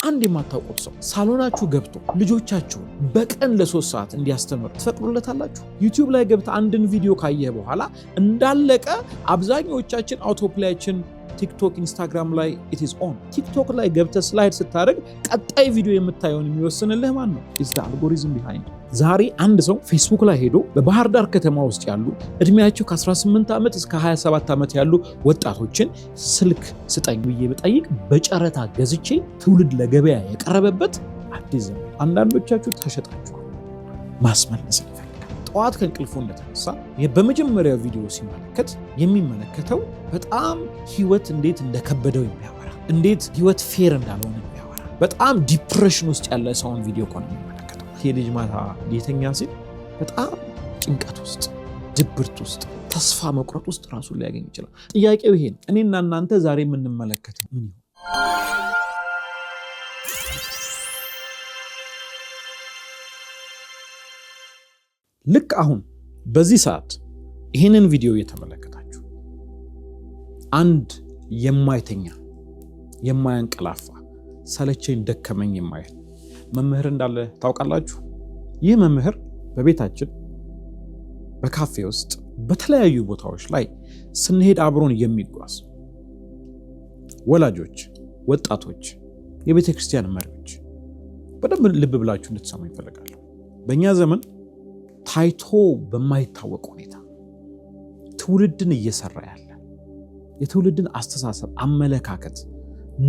አንድ የማታውቁት ሰው ሳሎናችሁ ገብቶ ልጆቻችሁን በቀን ለ3 ሰዓት እንዲያስተምር ትፈቅዱለታላችሁ? ዩቲዩብ ላይ ገብታ አንድን ቪዲዮ ካየ በኋላ እንዳለቀ አብዛኞቻችን አውቶፕላያችን ቲክቶክ ኢንስታግራም ላይ it is on ቲክቶክ ላይ ገብተ ስላይድ ስታደርግ ቀጣይ ቪዲዮ የምታየውን የሚወስንልህ ማን ነው? is the algorithm behind። ዛሬ አንድ ሰው ፌስቡክ ላይ ሄዶ በባህር ዳር ከተማ ውስጥ ያሉ እድሜያቸው ከ18 ዓመት እስከ 27 ዓመት ያሉ ወጣቶችን ስልክ ስጠኝ ብዬ በጠይቅ በጨረታ ገዝቼ ትውልድ ለገበያ የቀረበበት አዲስ ዘመን። አንዳንዶቻችሁ ተሸጣችሁ ማስመለስ ይፈልጋል። ጠዋት ከእንቅልፉ እንደተነሳ በመጀመሪያው ቪዲዮ ሲመለከት የሚመለከተው በጣም ህይወት እንዴት እንደከበደው የሚያወራ፣ እንዴት ህይወት ፌር እንዳልሆነ የሚያወራ፣ በጣም ዲፕሬሽን ውስጥ ያለ ሰውን ቪዲዮ እኮ ነው የሚመለከተው። የልጅ ማታ ሊተኛ ሲል በጣም ጭንቀት ውስጥ፣ ድብርት ውስጥ፣ ተስፋ መቁረጥ ውስጥ ራሱን ሊያገኝ ይችላል። ጥያቄው ይሄ ነው። እኔና እናንተ ዛሬ የምንመለከተው ምን ይሆን? ልክ አሁን በዚህ ሰዓት ይህንን ቪዲዮ እየተመለከታችሁ አንድ የማይተኛ የማያንቀላፋ ሰለቸኝ ደከመኝ የማይል መምህር እንዳለ ታውቃላችሁ? ይህ መምህር በቤታችን በካፌ ውስጥ በተለያዩ ቦታዎች ላይ ስንሄድ አብሮን የሚጓዝ ወላጆች፣ ወጣቶች፣ የቤተ ክርስቲያን መሪዎች በደንብ ልብ ብላችሁ እንድትሰሙ ይፈልጋሉ። በእኛ ዘመን ታይቶ በማይታወቅ ሁኔታ ትውልድን እየሰራ ያለ የትውልድን አስተሳሰብ፣ አመለካከት፣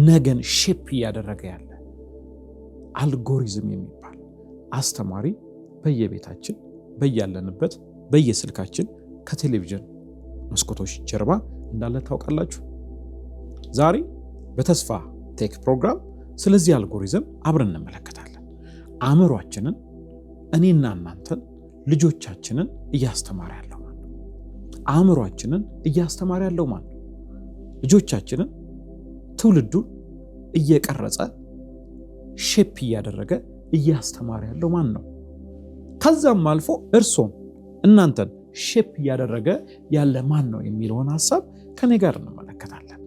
ነገን ሼፕ እያደረገ ያለ አልጎሪዝም የሚባል አስተማሪ በየቤታችን በያለንበት በየስልካችን ከቴሌቪዥን መስኮቶች ጀርባ እንዳለ ታውቃላችሁ። ዛሬ በተስፋ ቴክ ፕሮግራም ስለዚህ አልጎሪዝም አብረን እንመለከታለን። አእምሯችንን እኔና እናንተን ልጆቻችንን እያስተማረ ያለው ማን ነው? አእምሯችንን እያስተማረ ያለው ማን ነው? ልጆቻችንን ትውልዱን እየቀረጸ ሼፕ እያደረገ እያስተማረ ያለው ማን ነው? ከዛም አልፎ እርሶን እናንተን ሼፕ እያደረገ ያለ ማን ነው የሚለውን ሐሳብ ከኔ ጋር እንመለከታለን።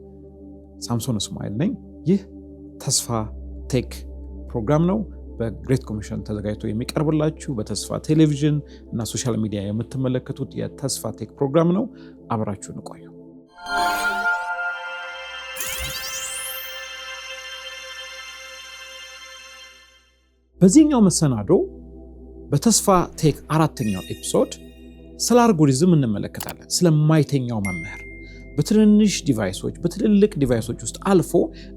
ሳምሶን እስማኤል ነኝ። ይህ ተስፋ ቴክ ፕሮግራም ነው። በግሬት ኮሚሽን ተዘጋጅቶ የሚቀርብላችሁ በተስፋ ቴሌቪዥን እና ሶሻል ሚዲያ የምትመለከቱት የተስፋ ቴክ ፕሮግራም ነው። አብራችሁን ቆዩ። በዚህኛው መሰናዶ በተስፋ ቴክ 4ኛው ኤፒሶድ ስለ አልጎሪዝም እንመለከታለን። ስለማይተኛው መምህር በትንንሽ ዲቫይሶች በትልልቅ ዲቫይሶች ውስጥ አልፎ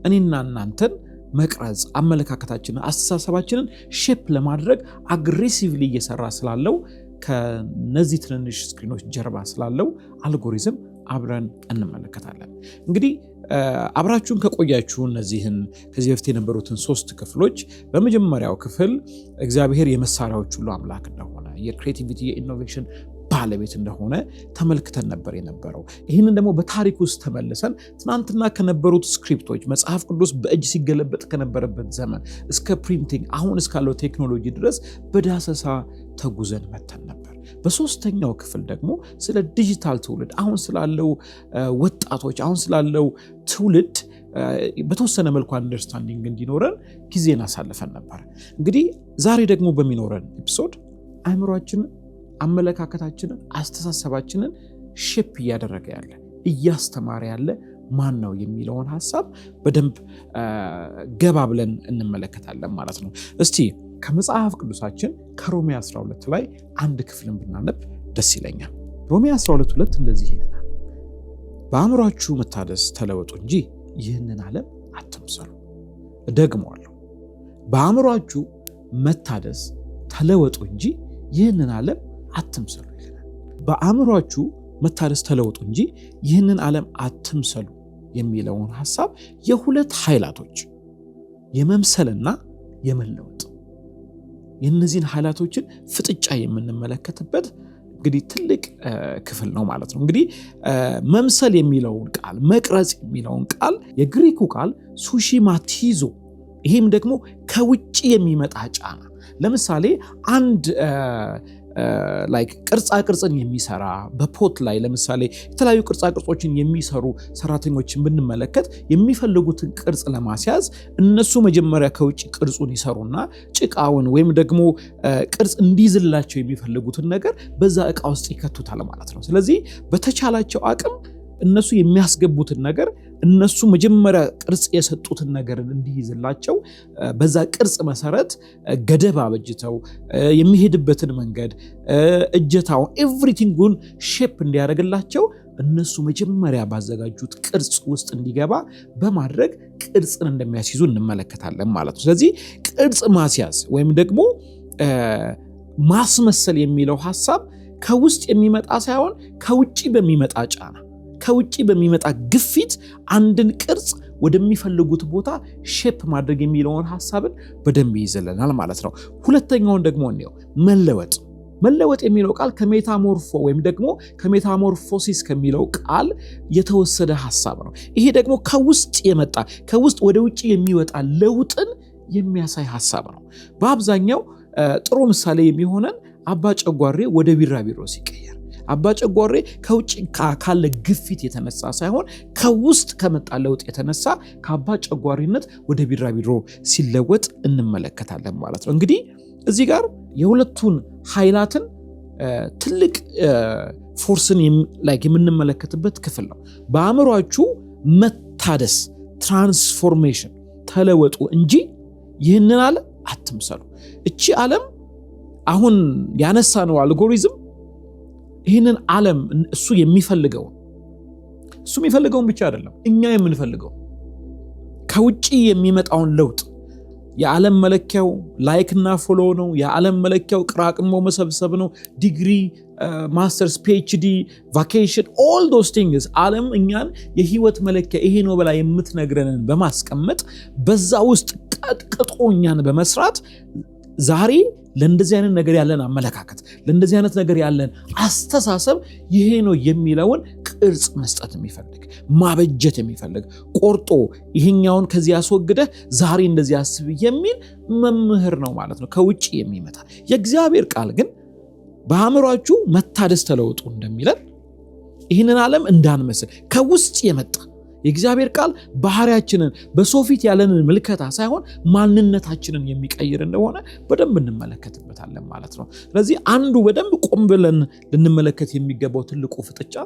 እኔና እናንተን መቅረጽ፣ አመለካከታችንን፣ አስተሳሰባችንን ሼፕ ለማድረግ አግሬሲቭሊ እየሰራ ስላለው ከነዚህ ትንንሽ ስክሪኖች ጀርባ ስላለው አልጎሪዝም አብረን እንመለከታለን። እንግዲህ አብራችሁን ከቆያችሁ እነዚህን ከዚህ በፊት የነበሩትን 3 ክፍሎች በመጀመሪያው ክፍል እግዚአብሔር የመሳሪያዎች ሁሉ አምላክ እንደሆነ፣ የክሬቲቪቲ የኢኖቬሽን ባለቤት እንደሆነ ተመልክተን ነበር የነበረው። ይህንን ደግሞ በታሪክ ውስጥ ተመልሰን ትናንትና ከነበሩት ስክሪፕቶች መጽሐፍ ቅዱስ በእጅ ሲገለበጥ ከነበረበት ዘመን እስከ ፕሪንቲንግ አሁን እስካለው ቴክኖሎጂ ድረስ በዳሰሳ ተጉዘን መተን ነበር። በሶስተኛው ክፍል ደግሞ ስለ ዲጂታል ትውልድ አሁን ስላለው ወጣቶች አሁን ስላለው ትውልድ በተወሰነ መልኩ አንደርስታንዲንግ እንዲኖረን ጊዜን አሳልፈን ነበር። እንግዲህ ዛሬ ደግሞ በሚኖረን ኤፒሶድ አእምሯችንን፣ አመለካከታችንን፣ አስተሳሰባችንን ሼፕ እያደረገ ያለ እያስተማረ ያለ ማን ነው የሚለውን ሐሳብ በደንብ ገባ ብለን እንመለከታለን ማለት ነው። እስቲ ከመጽሐፍ ቅዱሳችን ከሮሜ 12 ላይ አንድ ክፍልን ብናነብ ደስ ይለኛል። ሮሜ 12:2 እንደዚህ ይለናል፣ በአእምሯችሁ መታደስ ተለወጡ እንጂ ይህንን ዓለም አትምሰሉ። ደግሞአለሁ፣ በአእምሯችሁ መታደስ ተለወጡ እንጂ ይህንን ዓለም አትምሰሉ ይለናል። በአእምሯችሁ መታደስ ተለወጡ እንጂ ይህንን ዓለም አትምሰሉ የሚለውን ሐሳብ የሁለት ኃይላቶች የመምሰልና የመለወጥ የእነዚህን ኃይላቶችን ፍጥጫ የምንመለከትበት እንግዲህ ትልቅ ክፍል ነው ማለት ነው። እንግዲህ መምሰል የሚለውን ቃል መቅረጽ የሚለውን ቃል የግሪኩ ቃል ሱሺማቲዞ፣ ይህም ደግሞ ከውጭ የሚመጣ ጫና። ለምሳሌ አንድ ላይክ ቅርጻ ቅርጽን የሚሰራ በፖት ላይ ለምሳሌ የተለያዩ ቅርጻ ቅርጾችን የሚሰሩ ሰራተኞችን ብንመለከት የሚፈልጉትን ቅርጽ ለማስያዝ እነሱ መጀመሪያ ከውጭ ቅርጹን ይሰሩና ጭቃውን ወይም ደግሞ ቅርጽ እንዲይዝላቸው የሚፈልጉትን ነገር በዛ ዕቃ ውስጥ ይከቱታል ማለት ነው። ስለዚህ በተቻላቸው አቅም እነሱ የሚያስገቡትን ነገር እነሱ መጀመሪያ ቅርጽ የሰጡትን ነገር እንዲይዝላቸው በዛ ቅርጽ መሰረት ገደብ አበጅተው የሚሄድበትን መንገድ እጀታውን ኤቭሪቲንጉን ሼፕ እንዲያደርግላቸው እነሱ መጀመሪያ ባዘጋጁት ቅርጽ ውስጥ እንዲገባ በማድረግ ቅርጽን እንደሚያስይዙ እንመለከታለን ማለት ነው። ስለዚህ ቅርጽ ማስያዝ ወይም ደግሞ ማስመሰል የሚለው ሐሳብ ከውስጥ የሚመጣ ሳይሆን ከውጪ በሚመጣ ጫና ከውጪ በሚመጣ ግፊት አንድን ቅርጽ ወደሚፈልጉት ቦታ ሼፕ ማድረግ የሚለውን ሐሳብን በደንብ ይይዝልናል ማለት ነው። ሁለተኛውን ደግሞ እንየው። መለወጥ የሚለው ቃል ከሜታሞርፎ ወይም ደግሞ ከሜታሞርፎሲስ ከሚለው ቃል የተወሰደ ሐሳብ ነው። ይሄ ደግሞ ከውስጥ የመጣ ከውስጥ ወደ ውጪ የሚወጣ ለውጥን የሚያሳይ ሐሳብ ነው። በአብዛኛው ጥሩ ምሳሌ የሚሆነን አባ ጨጓሬ ወደ ቢራቢሮ ሲቀየር አባ ጨጓሬ ከውጭ ካለ ግፊት የተነሳ ሳይሆን ከውስጥ ከመጣ ለውጥ የተነሳ ከአባ ጨጓሬነት ወደ ቢራቢሮ ሲለወጥ እንመለከታለን ማለት ነው። እንግዲህ እዚህ ጋር የሁለቱን ኃይላትን ትልቅ ፎርስን የምንመለከትበት ክፍል ነው። በአእምሯችሁ መታደስ ትራንስፎርሜሽን ተለወጡ እንጂ ይህንን ዓለም አትምሰሉ። እቺ ዓለም አሁን ያነሳነው አልጎሪዝም ይህንን ዓለም እሱ የሚፈልገውን ብቻ አይደለም እኛ የምንፈልገው ከውጪ የሚመጣውን ለውጥ የዓለም መለኪያው ላይክና ፎሎ ነው። የዓለም መለኪያው ቅራቅሞ መሰብሰብ ነው። ዲግሪ፣ ማስተርስ፣ ፒኤችዲ፣ ቫኬሽን all those things ዓለም እኛን የህይወት መለኪያ ይሄ ነው ብላ የምትነግረንን በማስቀመጥ በዛ ውስጥ ቀጥቅጦ እኛን በመስራት ዛሬ ለእንደዚህ አይነት ነገር ያለን አመለካከት ለእንደዚህ አይነት ነገር ያለን አስተሳሰብ ይሄ ነው የሚለውን ቅርጽ መስጠት የሚፈልግ ማበጀት የሚፈልግ ቆርጦ ይሄኛውን ከዚህ ያስወግደህ ዛሬ እንደዚህ አስብ የሚል መምህር ነው ማለት ነው ከውጪ የሚመጣ። የእግዚአብሔር ቃል ግን በአእምሯችሁ መታደስ ተለውጡ እንደሚለን ይህንን ዓለም እንዳንመስል ከውስጥ የመጣ የእግዚአብሔር ቃል ባህሪያችንን በሰው ፊት ያለንን ምልከታ ሳይሆን ማንነታችንን የሚቀይር እንደሆነ በደንብ እንመለከትበታለን ማለት ነው። ስለዚህ አንዱ በደንብ ቆም ብለን ልንመለከት የሚገባው ትልቁ ፍጥጫ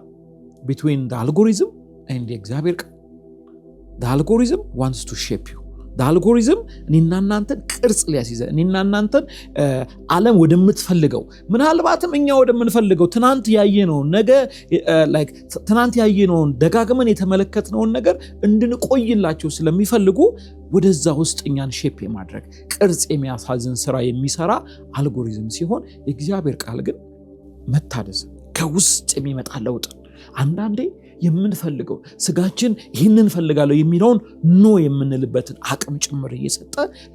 between the algorithm and the እግዚአብሔር ቃል the algorithm wants to shape you the algorithm እኔና እናንተን ቅርጽ ሊያስይዘን እኔና እናንተን ዓለም ወደምትፈልገው ምናልባትም እኛ ወደምንፈልገው ትናንት ያየነውን ነገ ትናንት ያየነውን ደጋግመን የተመለከትነውን ነገር እንድንቆይላቸው ስለሚፈልጉ ወደዛ ውስጥ እኛን ሼፕ የማድረግ ቅርጽ የሚያሳዝን ስራ የሚሰራ አልጎሪዝም ሲሆን የእግዚአብሔር ቃል ግን መታደስ ከውስጥ የሚመጣ ለውጥ አንዳንዴ የምንፈልገው ስጋችን ይህንን ፈልጋለሁ የሚለውን ኖ የምንልበትን አቅም ጭምር እየሰጠ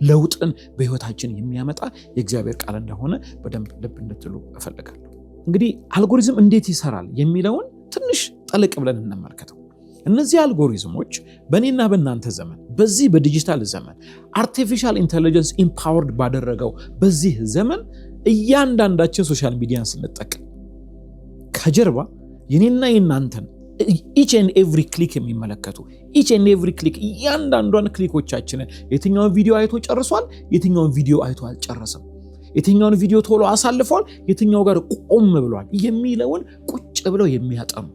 ለውጥን በህይወታችን የሚያመጣ የእግዚአብሔር ቃል እንደሆነ በደንብ ልብ እንድትሉ እፈልጋለሁ። እንግዲህ አልጎሪዝም እንዴት ይሰራል የሚለውን ትንሽ ጠለቅ ብለን እንመልከተው። እነዚህ አልጎሪዝሞች በእኔና በእናንተ ዘመን በዚህ በዲጂታል ዘመን አርቲፊሻል ኢንተለጀንስ ኢምፓወርድ ባደረገው በዚህ ዘመን እያንዳንዳችን ሶሻል ሚዲያን ስንጠቀም ከጀርባ የኔና የናንተን each and every click የሚመለከቱ each and every click እያንዳንዷን ክሊኮቻችንን የትኛውን ቪዲዮ አይቶ ጨርሷል፣ የትኛውን ቪዲዮ አይቶ አልጨረሰም፣ የትኛውን ቪዲዮ ቶሎ አሳልፏል፣ የትኛው ጋር ቆም ብሏል የሚለውን ቁጭ ብለው የሚያጠኑ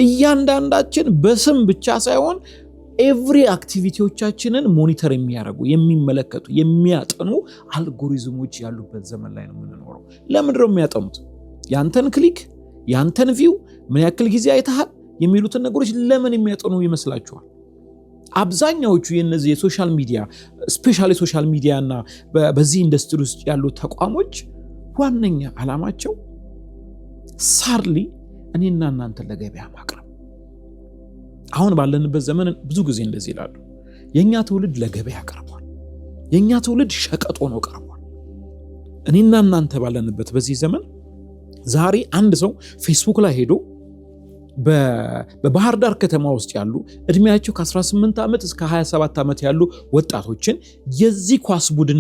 እያንዳንዳችን በስም ብቻ ሳይሆን ኤቭሪ አክቲቪቲዎቻችንን ሞኒተር የሚያደርጉ የሚመለከቱ የሚያጠኑ አልጎሪዝሞች ያሉበት ዘመን ላይ ነው የምንኖረው። ለምንድነው የሚያጠኑት? ያንተን ክሊክ ያንተን ቪው ምን ያክል ጊዜ አይተሃል የሚሉትን ነገሮች ለምን የሚያጠኑ ይመስላችኋል? አብዛኛዎቹ የነዚህ የሶሻል ሚዲያ ስፔሻሊ ሶሻል ሚዲያና በዚህ ኢንዱስትሪ ውስጥ ያሉ ተቋሞች ዋነኛ ዓላማቸው ሳርሊ እኔና እናንተ ለገበያ ማቅረብ። አሁን ባለንበት ዘመን ብዙ ጊዜ እንደዚህ ይላሉ፣ የኛ ትውልድ ለገበያ ቀርቧል፣ የኛ ትውልድ ሸቀጥ ሆኖ ቀርቧል። እኔና እናንተ ባለንበት በዚህ ዘመን ዛሬ አንድ ሰው ፌስቡክ ላይ ሄዶ በባህር ዳር ከተማ ውስጥ ያሉ እድሜያቸው ከ18 ዓመት እስከ 27 ዓመት ያሉ ወጣቶችን የዚህ ኳስ ቡድን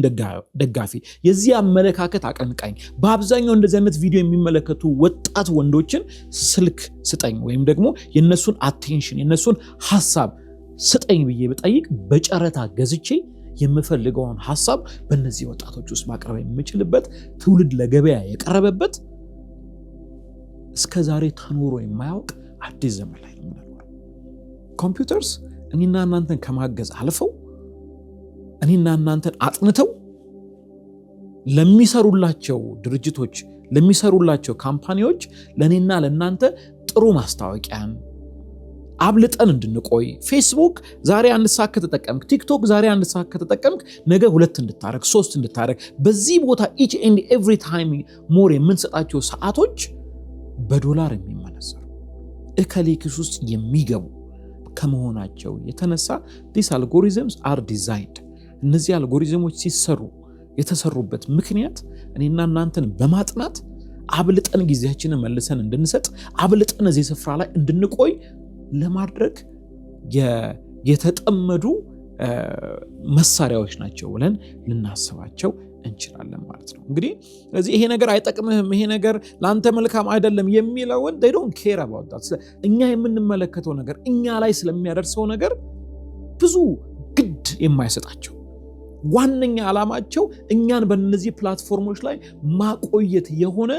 ደጋፊ፣ የዚህ አመለካከት አቀንቃኝ፣ በአብዛኛው እንደዚህ አይነት ቪዲዮ የሚመለከቱ ወጣት ወንዶችን ስልክ ስጠኝ ወይም ደግሞ የነሱን አቴንሽን የነሱን ሐሳብ ስጠኝ ብዬ ብጠይቅ በጨረታ ገዝቼ የምፈልገውን ሐሳብ በእነዚህ ወጣቶች ውስጥ ማቅረብ የምችልበት ትውልድ ለገበያ የቀረበበት እስከ ዛሬ ተኖሮ የማያውቅ አዲስ ዘመን ላይ ነው የምንኖረው። ኮምፒውተርስ እኔና እናንተን ከማገዝ አልፈው እኔና እናንተን አጥንተው ለሚሰሩላቸው ድርጅቶች፣ ለሚሰሩላቸው ካምፓኒዎች ለእኔና ለእናንተ ጥሩ ማስታወቂያን አብልጠን እንድንቆይ፣ ፌስቡክ ዛሬ አንድ ሰዓት ከተጠቀምክ፣ ቲክቶክ ዛሬ አንድ ሰዓት ከተጠቀምክ ነገ 2 እንድታረግ 3 እንድታረግ በዚህ ቦታ each and every time more የምንሰጣቸው ሰዓቶች በዶላር የሚመነዘሩ እከሌ ኪስ ውስጥ የሚገቡ ከመሆናቸው የተነሳ these algorithms are designed እነዚህ አልጎሪዝሞች ሲሰሩ የተሰሩበት ምክንያት እኔና እናንተን በማጥናት አብልጠን ጊዜያችንን መልሰን እንድንሰጥ አብልጠን እዚህ ስፍራ ላይ እንድንቆይ ለማድረግ የተጠመዱ መሳሪያዎች ናቸው ብለን ልናስባቸው እንችላለን ማለት ነው። እንግዲህ ስለዚህ ይሄ ነገር አይጠቅምህም፣ ይሄ ነገር ለአንተ መልካም አይደለም የሚለውን they don't care about that። እኛ የምንመለከተው ነገር እኛ ላይ ስለሚያደርሰው ነገር ብዙ ግድ የማይሰጣቸው ዋነኛ ዓላማቸው እኛን በእነዚህ ፕላትፎርሞች ላይ ማቆየት የሆነ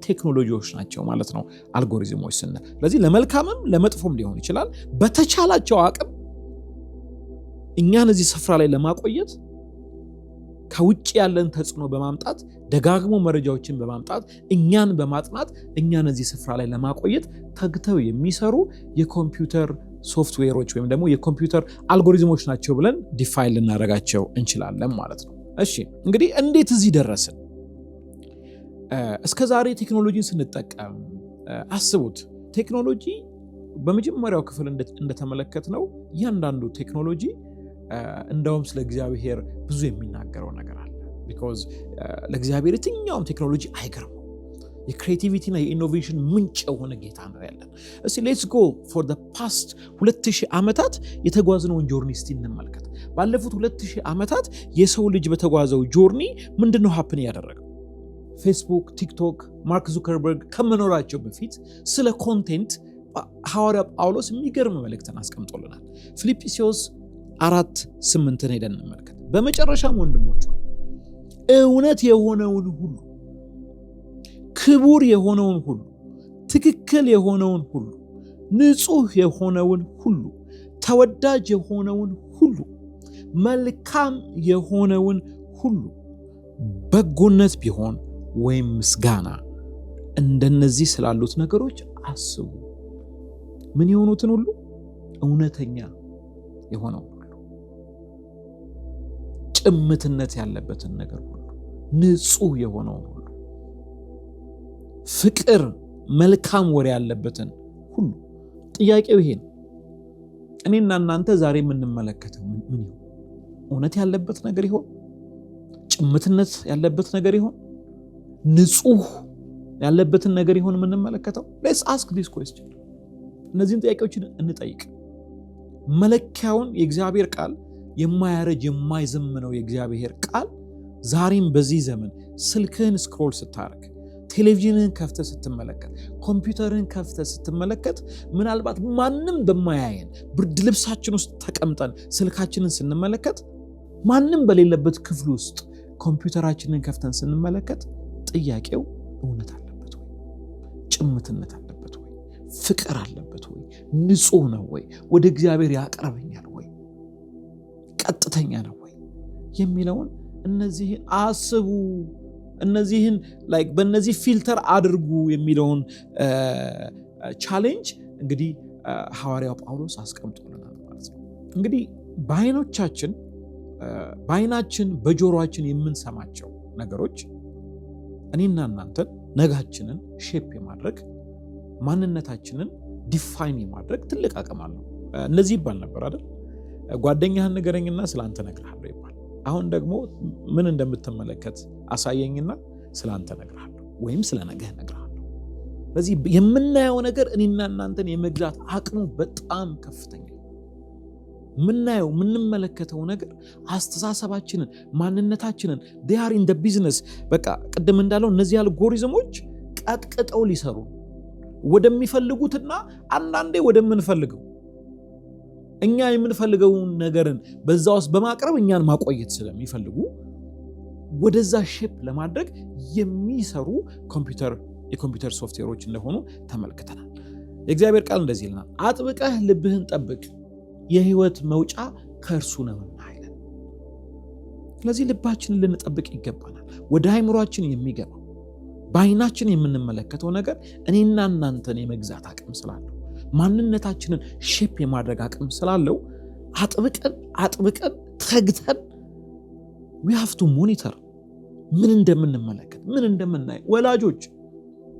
ቴክኖሎጂዎች ናቸው ማለት ነው አልጎሪዝሞች ስንል። ስለዚህ ለመልካምም ለመጥፎም ሊሆን ይችላል። በተቻላቸው አቅም እኛን እዚህ ስፍራ ላይ ለማቆየት ከውጭ ያለን ተጽዕኖ በማምጣት ደጋግሞ መረጃዎችን በማምጣት እኛን በማጥናት እኛን እዚህ ስፍራ ላይ ለማቆየት ተግተው የሚሰሩ የኮምፒውተር ሶፍትዌሮች ወይም ደግሞ የኮምፒውተር አልጎሪዝሞች ናቸው ብለን ዲፋይን ልናደርጋቸው እንችላለን ማለት ነው። እሺ እንግዲህ እንዴት እዚህ ደረስን? እስከ ዛሬ ቴክኖሎጂን ስንጠቀም አስቡት። ቴክኖሎጂ በመጀመሪያው ክፍል እንደተመለከትነው እያንዳንዱ ቴክኖሎጂ እንደውም ስለ እግዚአብሔር ብዙ የሚናገረው ነገር አለ። ቢኮዝ ለእግዚአብሔር የትኛውም ቴክኖሎጂ አይገርመው። የክሬቲቪቲ እና የኢኖቬሽን ምንጭ የሆነ ጌታ ነው ያለን። እስቲ ሌትስ ጎ ፎር the past 2000 ዓመታት የተጓዝነውን ጆርኒ እስቲ እንመልከት። ባለፉት 2000 ዓመታት የሰው ልጅ በተጓዘው ጆርኒ ምንድነው ሀፕን ያደረገው? ፌስቡክ፣ ቲክቶክ፣ ማርክ ዙከርበርግ ከመኖራቸው በፊት ስለ ኮንቴንት ሐዋርያ ጳውሎስ የሚገርም መልእክትን አስቀምጦልናል። ፊልጵስዩስ 4:8 ሄደን እንመልከት። በመጨረሻም ወንድሞች ሆይ እውነት የሆነውን ሁሉ፣ ክቡር የሆነውን ሁሉ፣ ትክክል የሆነውን ሁሉ፣ ንጹህ የሆነውን ሁሉ፣ ተወዳጅ የሆነውን ሁሉ፣ መልካም የሆነውን ሁሉ፣ በጎነት ቢሆን ወይም ምስጋና እንደነዚህ ስላሉት ነገሮች አስቡ። ምን የሆኑትን ሁሉ? እውነተኛ የሆነውን ሁሉ፣ ጭምትነት ያለበትን ነገር ሁሉ፣ ንጹህ የሆነውን ሁሉ፣ ፍቅር፣ መልካም ወሬ ያለበትን ሁሉ። ጥያቄው ይሄ ነው። እኔና እናንተ ዛሬ የምንመለከተው ምን ይሆን? እውነት ያለበት ነገር ይሆን? ጭምትነት ያለበት ነገር ይሆን? ንጹህ ያለበትን ነገር ይሆን የምንመለከተው? let's ask this question። እነዚህን ጥያቄዎችን እንጠይቅ። መለኪያውን የእግዚአብሔር ቃል የማያረጅ የማይዘምነው የእግዚአብሔር ቃል ዛሬም በዚህ ዘመን ስልክህን ስክሮል ስታረግ፣ ቴሌቪዥንን ከፍተህ ስትመለከት፣ ኮምፒውተርን ከፍተህ ስትመለከት፣ ምናልባት ማንም በማያየን ብርድ ልብሳችን ውስጥ ተቀምጠን ስልካችንን ስንመለከት፣ ማንም በሌለበት ክፍል ውስጥ ኮምፒውተራችንን ከፍተን ስንመለከት ጥያቄው እውነት አለበት ወይ? ጭምትነት አለበት ወይ? ፍቅር አለበት ወይ? ንጹህ ነው ወይ? ወደ እግዚአብሔር ያቀርበኛል ወይ? ቀጥተኛ ነው ወይ የሚለውን እነዚህን አስቡ። እነዚህን በእነዚህ ፊልተር አድርጉ የሚለውን ቻሌንጅ እንግዲህ ሐዋርያው ጳውሎስ አስቀምጦልናል ማለት ነው። እንግዲህ በዓይናችን በጆሮአችን የምንሰማቸው ነገሮች እኔና እናንተን ነጋችንን ሼፕ የማድረግ ማንነታችንን ዲፋይን የማድረግ ትልቅ አቅም አለው። እነዚህ ይባል ነበር አይደል? ጓደኛህን ንገረኝና ስለአንተ እነግርሃለሁ ይባል። አሁን ደግሞ ምን እንደምትመለከት አሳየኝና ስለአንተ እነግርሃለሁ ወይም ስለ ነገህ እነግርሃለሁ። ስለዚህ የምናየው ነገር እኔና እናንተን የመግዛት አቅሙ በጣም ከፍተኛ ነው። የምንመለከተው ነገር አስተሳሰባችንን፣ ማንነታችንን they are in the business በቃ ቅድም እንዳለው እነዚህ አልጎሪዝሞች ቀጥቅጠው ሊሰሩ ወደሚፈልጉትና አንዳንዴ ወደምንፈልገው እኛ የምንፈልገውን ነገርን በዛ ውስጥ በማቅረብ እኛን ማቆየት ስለሚፈልጉ ወደዛ ሼፕ ለማድረግ የሚሰሩ የኮምፒውተር ሶፍትዌሮች እንደሆኑ ተመልክተናል። የእግዚአብሔር ቃል እንደዚህ ይላል፣ አጥብቀህ ልብህን ጠብቅ የህይወት መውጫ ከእርሱ ነውና ይላል። ስለዚህ ልባችንን ልንጠብቅ ይገባናል። ወደ አእምሯችን የሚገባው በአይናችን የምንመለከተው ነገር እኔና እናንተን የመግዛት አቅም ስላለው፣ ማንነታችንን ሼፕ የማድረግ አቅም ስላለው አጥብቀን ተግተን we have to monitor ምን እንደምንመለከት ምን እንደምናይ፣ ወላጆች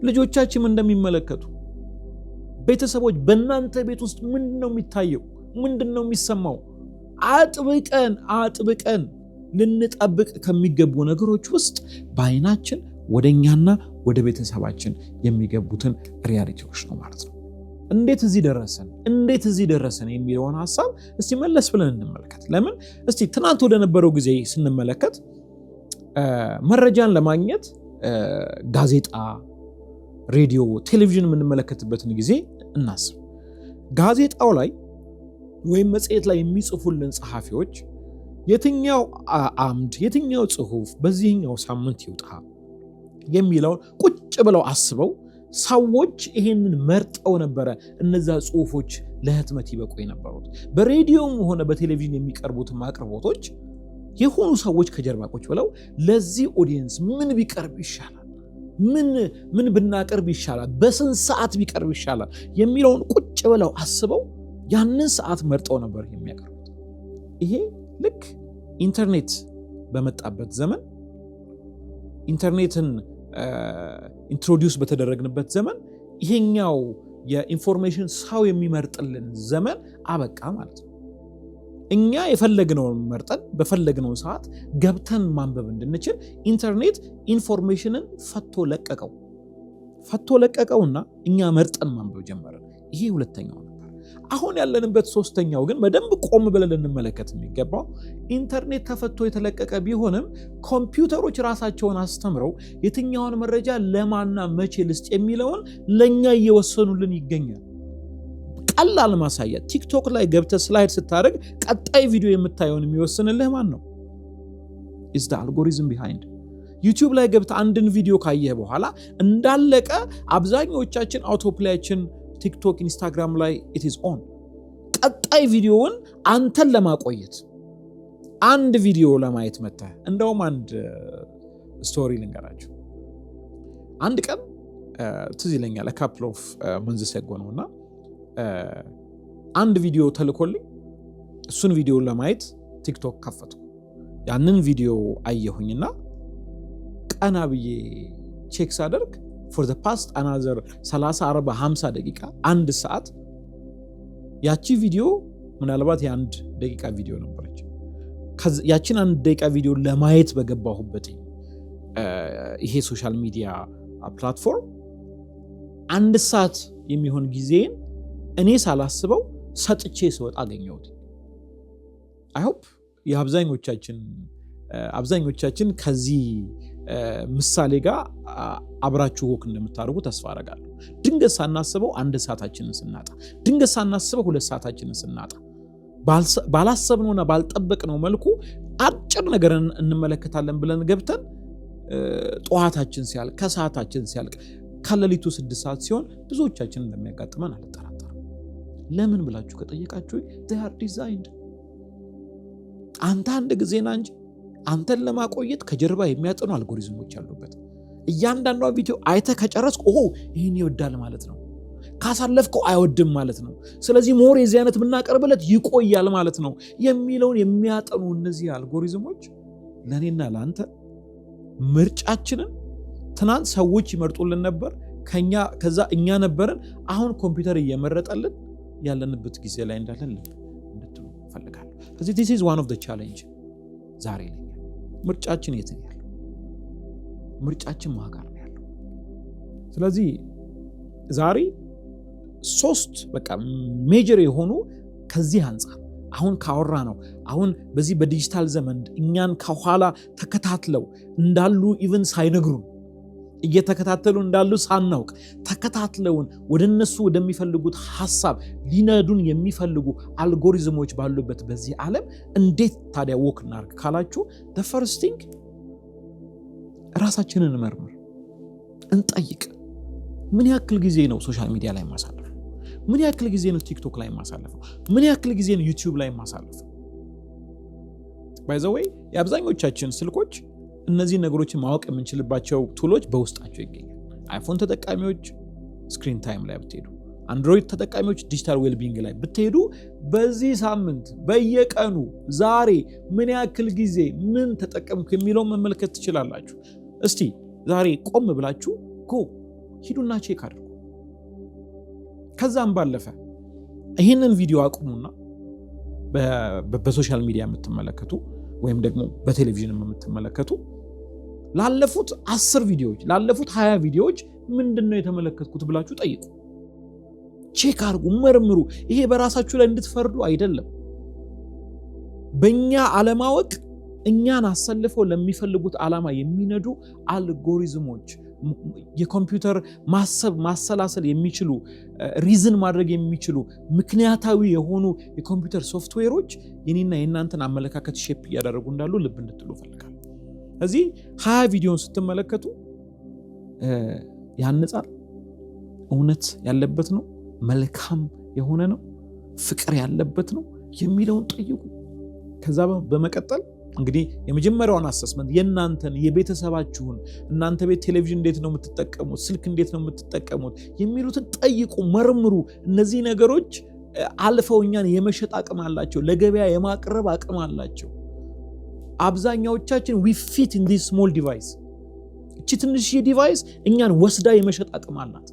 ልጆቻችን እንደሚመለከቱ፣ ቤተሰቦች በእናንተ ቤት ውስጥ ምንድነው የሚታየው? ምንድነው የሚሰማው? አጥብቀን ልንጠብቅ ከሚገቡ ነገሮች ውስጥ በአይናችን ወደኛና ወደ ቤተሰባችን የሚገቡትን ሪያሊቲዎች ነው ማለት ነው። እንዴት እዚህ ደረሰን የሚለውን ሐሳብ እስቲ መለስ ብለን እንመልከት። ለምን እስቲ ትናንት ወደ ነበረው ጊዜ ስንመለከት መረጃን ለማግኘት ጋዜጣ፣ ሬዲዮ፣ ቴሌቪዥን የምንመለከትበትን ጊዜ እናስብ። ጋዜጣው ላይ ወይም መጽሔት ላይ የሚጽፉልን ጸሐፊዎች የትኛው አምድ የትኛው ጽሑፍ በዚህኛው ሳምንት ይውጣ የሚለውን ቁጭ ብለው አስበው ሰዎች ይሄንን መርጠው ነበረ እነዛ ጽሑፎች ለህትመት ይበቁ የነበሩት። በሬዲዮም ሆነ በቴሌቪዥን የሚቀርቡት አቅርቦቶች የሆኑ ሰዎች ከጀርባ ቁጭ ብለው ለዚህ ኦዲየንስ ምን ቢቀርብ ይሻላል፣ ምን ብናቀርብ ይሻላል፣ በስንት ሰዓት ቢቀርብ ይሻላል የሚለውን ቁጭ ብለው አስበው ያንን ሰዓት መርጠው ነበር የሚያቀርቡት። ይሄ ልክ ኢንተርኔት በመጣበት ዘመን፣ ኢንተርኔትን ኢንትሮዲዩስ በተደረግንበት ዘመን ይሄኛው የኢንፎርሜሽን ሰው የሚመርጥልን ዘመን አበቃ ማለት ነው። እኛ የፈለግነውን መርጠን በፈለግነው ሰዓት ገብተን ማንበብ እንድንችል ኢንተርኔት ኢንፎርሜሽንን ፈቶ ለቀቀውና እኛ መርጠን ማንበብ ጀመርን። ይሄ ሁለተኛው ነበር። አሁን ያለንበት ሶስተኛው ግን በደንብ ቆም ብለን ልንመለከት የሚገባው ኢንተርኔት ተፈቶ የተለቀቀ ቢሆንም ኮምፒውተሮች ራሳቸውን አስተምረው የትኛውን መረጃ ለማና መቼ ልስጥ የሚለውን ለኛ እየወሰኑልን ይገኛል። ቀላል ማሳያ፣ ቲክቶክ ላይ ገብተህ ስላይድ ስታደርግ ቀጣይ ቪዲዮ የምታየውን የሚወስንልህ ማን ነው? is the algorithm behind። ዩቲዩብ ላይ ገብተህ አንድን ቪዲዮ ካየህ በኋላ እንዳለቀ አብዛኞቻችን አውቶፕላያችን ቲክቶክ፣ ኢንስታግራም ላይ it is on። ቀጣይ ቪዲዮውን አንተን ለማቆየት አንድ ቪዲዮ ለማየት መጣህ። እንደውም አንድ ስቶሪ ልንገራችሁ። አንድ ቀን ትዝ ይለኛል a couple of months ago ነውና አንድ ቪዲዮ ተልኮልኝ እሱን ቪዲዮ ለማየት ቲክቶክ ከፈትኩ። ያንን ቪዲዮ አየሁኝና ቀና ብዬ ቼክ ሳደርግ for the past another 30 40 50 ደቂቃ አንድ ሰዓት ያቺ ቪዲዮ ምናልባት የአንድ ደቂቃ ቪዲዮ ነበረች። ያቺን አንድ ደቂቃ ቪዲዮ ለማየት በገባሁበት ይሄ ሶሻል ሚዲያ ፕላትፎርም አንድ ሰዓት የሚሆን ጊዜን እኔ ሳላስበው ሰጥቼ ስወጣ አገኘሁት። I hope አብዛኞቻችን ከዚህ ምሳሌ ጋር አብራችሁ ወክ እንደምታደርጉ ተስፋ አደርጋለሁ። ድንገት ሳናስበው አንድ ሰዓታችንን ስናጣ፣ ድንገት ሳናስበው 2 ሰዓታችንን ስናጣ፣ ባላሰብነውና ባልጠበቅነው መልኩ አጭር ነገር እንመለከታለን ብለን ገብተን ጠዋታችን ሲያልቅ፣ ከሰዓታችን ሲያልቅ፣ ከሌሊቱ 6 ሰዓት ሲሆን ብዙዎቻችን እንደሚያጋጥመን አልጠራጠርም። ለምን ብላችሁ ከጠየቃችሁ they are designed። አንድ ጊዜና እንጂ አንተን ለማቆየት ከጀርባ የሚያጠኑ አልጎሪዝሞች አሉበት። እያንዳንዷ ቪዲዮ አይተህ ከጨረስክ ይህን ይወዳል ማለት ነው፣ ካሳለፍከው አይወድም ማለት ነው፣ ስለዚህ ሞር የዚህ አይነት ብናቀርብለት ይቆያል ማለት ነው የሚለውን የሚያጠኑ እነዚህ አልጎሪዝሞች ለኔና ለአንተ ምርጫችንን ትናንት ሰዎች ይመርጡልን ነበር፣ ከዛ እኛ ነበርን፣ አሁን ኮምፒውተር እየመረጠልን ያለንበት ጊዜ ላይ እንዳለን እንድትሉ ፈልጋለሁ። ስለዚህ this is one of the challenge ዛሬ ላይ ምርጫችን የት ነው ያለው? ምርጫችን ማጋር ነው ያለው። ስለዚህ ዛሬ 3 በቃ ሜጀር የሆኑ ከዚህ አንፃር አሁን ካወራ ነው አሁን በዚህ በዲጂታል ዘመን እኛን ከኋላ ተከታትለው እንዳሉ ኢቭን ሳይነግሩን እየተከታተሉ እንዳሉ ሳናውቅ ተከታትለውን ወደነሱ ወደሚፈልጉት ሐሳብ ሊነዱን የሚፈልጉ አልጎሪዝሞች ባሉበት በዚህ ዓለም እንዴት ታዲያ ወክ እናርግ ካላችሁ the first thing ራሳችንን እንመርምር፣ እንጠይቅ። ምን ያክል ጊዜ ነው ሶሻል ሚዲያ ላይ ማሳለፈው? ምን ያክል ጊዜ ነው ቲክቶክ ላይ ማሳለፈው? ምን ያክል ጊዜ ነው ዩቲዩብ ላይ ማሳለፈው? by the way የአብዛኞቻችን ስልኮች እነዚህ ነገሮችን ማወቅ የምንችልባቸው ቱሎች በውስጣቸው ይገኛል። አይፎን ተጠቃሚዎች ስክሪን ታይም ላይ ብትሄዱ፣ አንድሮይድ ተጠቃሚዎች ዲጂታል ዌልቢንግ ላይ ብትሄዱ በዚህ ሳምንት በየቀኑ ዛሬ ምን ያክል ጊዜ ምን ተጠቀምኩ የሚለውን መመልከት ትችላላችሁ። እስቲ ዛሬ ቆም ብላችሁ ሂዱና ቼክ አድርጉ። ከዛም ባለፈ ይህንን ቪዲዮ አቁሙና በሶሻል ሚዲያ የምትመለከቱ ወይም ደግሞ በቴሌቪዥን የምትመለከቱ ላለፉት 10 ቪዲዮዎች ላለፉት 20 ቪዲዮዎች ምንድነው የተመለከትኩት ብላችሁ ጠይቁ። ቼክ አድርጉ፣ መርምሩ። ይሄ በራሳችሁ ላይ እንድትፈርዱ አይደለም። በእኛ አለማወቅ እኛን አሰልፈው ለሚፈልጉት ዓላማ የሚነዱ አልጎሪዝሞች፣ የኮምፒውተር ማሰብ ማሰላሰል የሚችሉ ሪዝን ማድረግ የሚችሉ ምክንያታዊ የሆኑ የኮምፒውተር ሶፍትዌሮች የኔና የእናንተን አመለካከት ሼፕ እያደረጉ እንዳሉ ልብ እንድትሉ ፈልጋለሁ። እዚህ 20 ቪዲዮን ስትመለከቱ ያንጻል፣ እውነት ያለበት ነው፣ መልካም የሆነ ነው፣ ፍቅር ያለበት ነው የሚለውን ጠይቁ። ከዛ በመቀጠል እንግዲህ የመጀመሪያውን አሰስመንት የእናንተን የቤተሰባችሁን እናንተ ቤት ቴሌቪዥን እንዴት ነው የምትጠቀሙት፣ ስልክ እንዴት ነው የምትጠቀሙት የሚሉትን ጠይቁ፣ መርምሩ። እነዚህ ነገሮች አልፈው እኛን የመሸጥ አቅም አላቸው፣ ለገበያ የማቅረብ አቅም አላቸው። አብዛኛዎቻችን we fit in this small device። እቺ ትንሽ ዲቫይስ እኛን ወስዳ የመሸጥ አቅም አላት።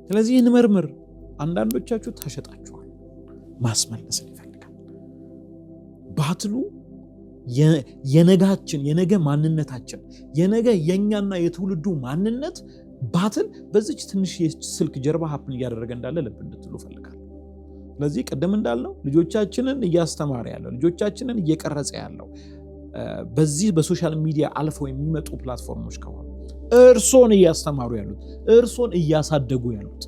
ስለዚህ እንመርምር። አንዳንዶቻችሁ ተሸጣችኋል፣ ማስመለስን ይፈልጋል። ባትሉ የነጋችን የነገ ማንነታችን የነገ የኛና የትውልዱ ማንነት ባትል በዚች ትንሽ ስልክ ጀርባ ሀፕን እያደረገ እንዳለ ልብ እንድትሉ ፈልጋለሁ። ስለዚህ ቀደም እንዳልነው ልጆቻችንን እያስተማረ ያለው ልጆቻችንን እየቀረጸ ያለው በዚህ በሶሻል ሚዲያ አልፈው የሚመጡ ፕላትፎርሞች ከሆኑ እርሶን እያስተማሩ ያሉት እርሶን እያሳደጉ ያሉት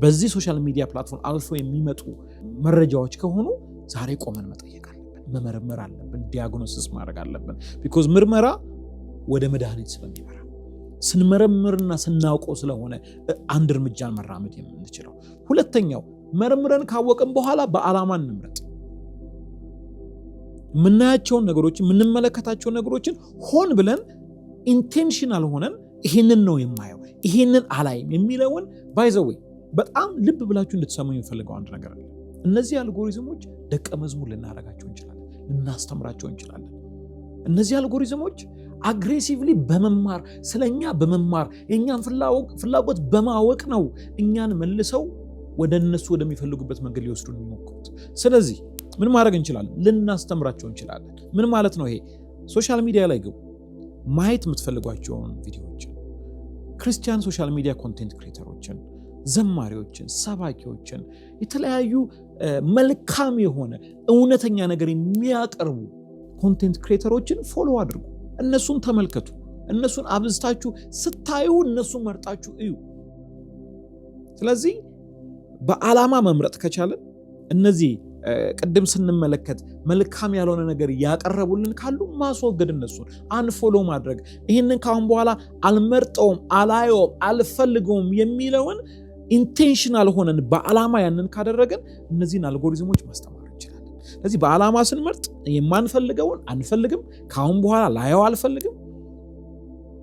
በዚህ ሶሻል ሚዲያ ፕላትፎርም አልፈው የሚመጡ መረጃዎች ከሆኑ ዛሬ ቆመን መጠየቅ አለብን፣ መመርመር አለብን፣ ዲያግኖሲስ ማድረግ አለብን። ቢኮዝ ምርመራ ወደ መድኃኒት ስለሚመራ ስንመረምርና ስናውቀው ስለሆነ አንድ እርምጃን መራመድ የምንችለው። ሁለተኛው መርምረን ካወቅን በኋላ በዓላማ እንምረጥ። የምናያቸውን ነገሮችን የምንመለከታቸውን ነገሮችን ሆን ብለን ኢንቴንሽናል ሆነን ይሄንን ነው የማየው ይሄንን አላይም የሚለውን ባይዘዌ በጣም ልብ ብላችሁ እንድትሰሙ የሚፈልገው አንድ ነገር አለ። እነዚህ አልጎሪዝሞች ደቀ መዝሙር ልናደርጋቸው እንችላለን፣ ልናስተምራቸው እንችላለን። እነዚህ አልጎሪዝሞች አግሬሲቭሊ በመማር ስለኛ በመማር የኛን ፍላጎት በማወቅ ነው እኛን መልሰው ወደ እነሱ ወደሚፈልጉበት መንገድ ሊወስዱን የሚሞክሩት። ስለዚህ ምን ማድረግ እንችላለን? ልናስተምራቸው እንችላለን። ምን ማለት ነው ይሄ? ሶሻል ሚዲያ ላይ ግቡ፣ ማየት የምትፈልጓቸውን ቪዲዮዎችን፣ ክርስቲያን ሶሻል ሚዲያ ኮንቴንት ክሬተሮችን፣ ዘማሪዎችን፣ ሰባኪዎችን፣ የተለያዩ መልካም የሆነ እውነተኛ ነገር የሚያቀርቡ ኮንቴንት ክሬተሮችን ፎሎ አድርጉ። እነሱን ተመልከቱ። እነሱን አብዝታችሁ ስታዩ እነሱን መርጣችሁ እዩ። ስለዚህ በዓላማ መምረጥ ከቻለን እነዚህ ቅድም ስንመለከት መልካም ያልሆነ ነገር ያቀረቡልን ካሉ ማስወገድ፣ እነሱን አንፎሎ ማድረግ፣ ይህንን ካሁን በኋላ አልመርጠውም፣ አላየውም፣ አልፈልገውም የሚለውን ኢንቴንሽናል ሆነን በዓላማ ያንን ካደረገን እነዚህን አልጎሪዝሞች ማስተማር እንችላለን። ስለዚህ በዓላማ ስንመርጥ የማንፈልገውን አንፈልግም፣ ካሁን በኋላ ላየው አልፈልግም፣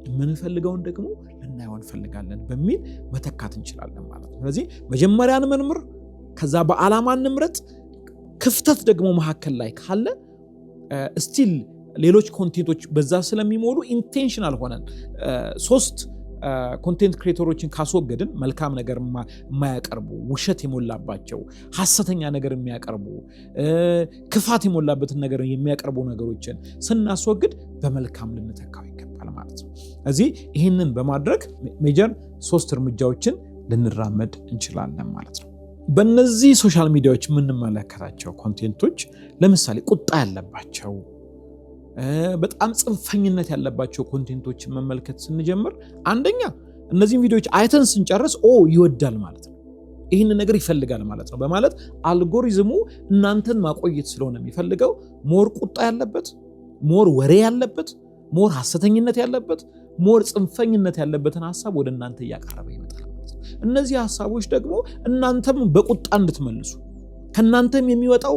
የምንፈልገውን ደግሞ ልናየው እንፈልጋለን በሚል መተካት እንችላለን ማለት ነው። ስለዚህ መጀመሪያ እንመርምር፣ ከዛ በዓላማ እንምረጥ። ክፍተት ደግሞ መካከል ላይ ካለ ስቲል ሌሎች ኮንቴንቶች በዛ ስለሚሞሉ ኢንቴንሽናል ሆነን 3 ኮንቴንት ክሬተሮችን ካስወገድን መልካም ነገር የማያቀርቡ ውሸት የሞላባቸው ሐሰተኛ ነገር የሚያቀርቡ ክፋት የሞላበትን ነገር የሚያቀርቡ ነገሮችን ስናስወግድ በመልካም ልንተካው ይገባል ማለት ነው። እዚህ ይህንን በማድረግ ሜጀር 3 እርምጃዎችን ልንራመድ እንችላለን ማለት ነው። በእነዚህ ሶሻል ሚዲያዎች የምንመለከታቸው ኮንቴንቶች ለምሳሌ ቁጣ ያለባቸው በጣም ጽንፈኝነት ያለባቸው ኮንቴንቶችን መመልከት ስንጀምር አንደኛ እነዚህን ቪዲዮዎች አይተን ስንጨርስ ይወዳል ማለት ነው፣ ይህን ነገር ይፈልጋል ማለት ነው በማለት አልጎሪዝሙ እናንተን ማቆየት ስለሆነ የሚፈልገው ሞር ቁጣ ያለበት፣ ሞር ወሬ ያለበት፣ ሞር ሐሰተኝነት ያለበት፣ ሞር ጽንፈኝነት ያለበትን ሐሳብ ወደ እናንተ እያቀረበ ይመጣል ማለት ነው። እነዚህ ሐሳቦች ደግሞ እናንተም በቁጣ እንድትመልሱ ከናንተም የሚወጣው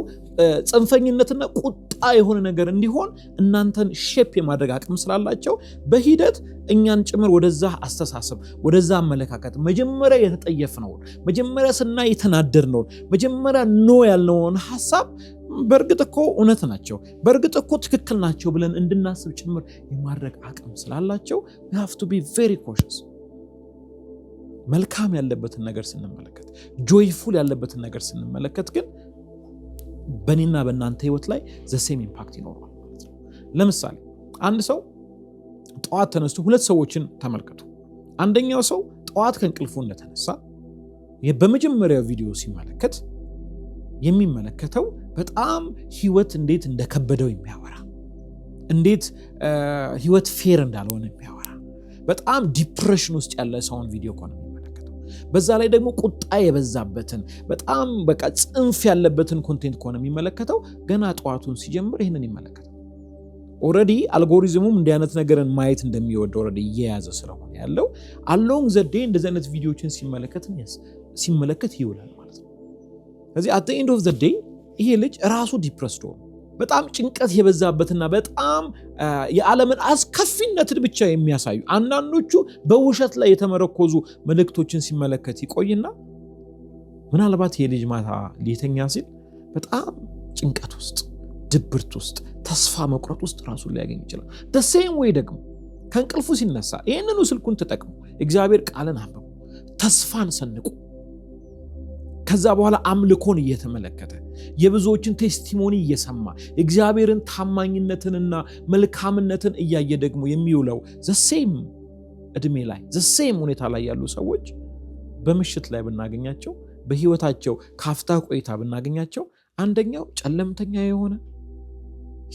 ጽንፈኝነትና ቁጣ የሆነ ነገር እንዲሆን እናንተን ሼፕ የማድረግ አቅም ስላላቸው በሂደት እኛን ጭምር ወደዛ አስተሳሰብ ወደዛ አመለካከት መጀመሪያ የተጠየፍነው መጀመሪያ ስናይ የተናደድነው መጀመሪያ ያልነውን ሐሳብ በእርግጥ እኮ እውነት ናቸው በእርግጥ እኮ ትክክል ናቸው ብለን እንድናስብ ጭምር የማድረግ አቅም ስላላቸው we have to be very cautious። መልካም ያለበትን ነገር ስንመለከት ጆይፉል ያለበትን ነገር ስንመለከት ግን በእኔና በእናንተ ህይወት ላይ the same impact ይኖረዋል ማለት ነው። ለምሳሌ አንድ ሰው ጠዋት ተነስቶ 2 ሰዎችን ተመልከቱ። አንደኛው ሰው ጠዋት ከእንቅልፉ እንደተነሳ በመጀመሪያው ቪዲዮ ሲመለከት የሚመለከተው በጣም ህይወት እንዴት እንደከበደው የሚያወራ እንዴት ህይወት ፌር እንዳልሆነ የሚያወራ በጣም ዲፕሬሽን ውስጥ ያለ ሰውን ቪዲዮ ኮን በዛ ላይ ደግሞ ቁጣ የበዛበትን በጣም በቃ ጽንፍ ያለበትን ኮንቴንት ከሆነ የሚመለከተው ገና ጠዋቱን ሲጀምር ይሄንን ይመለከታል። ኦሬዲ አልጎሪዝሙም እንዲህ አይነት ነገርን ማየት እንደሚወድ ኦሬዲ እየያዘ ስለሆነ ያለው along the day እንደዚህ አይነት ቪዲዮዎችን ሲመለከት ይውላል ማለት ነው። ስለዚህ at the end of the day ይሄ ልጅ ራሱ ዲፕረስድ ሆኖ በጣም ጭንቀት የበዛበትና በጣም የዓለምን አስከፊነትን ብቻ የሚያሳዩ አንዳንዶቹ በውሸት ላይ የተመረኮዙ መልእክቶችን ሲመለከት ይቆይና ምናልባት የልጅ ማታ ሊተኛ ሲል በጣም ጭንቀት ውስጥ ድብርት ውስጥ ተስፋ መቁረጥ ውስጥ ራሱን ሊያገኝ ይችላል። the same way ደግሞ ከእንቅልፉ ሲነሳ ይሄንኑ ስልኩን ተጠቅሙ እግዚአብሔር ቃልን አንብቡ ተስፋን ሰንቁ ከዛ በኋላ አምልኮን እየተመለከተ የብዙዎችን ቴስቲሞኒ እየሰማ እግዚአብሔርን ታማኝነትንና መልካምነትን እያየ ደግሞ የሚውለው the same እድሜ ላይ the same ሁኔታ ላይ ያሉ ሰዎች በምሽት ላይ ብናገኛቸው በህይወታቸው ካፍታ ቆይታ ብናገኛቸው አንደኛው ጨለምተኛ የሆነ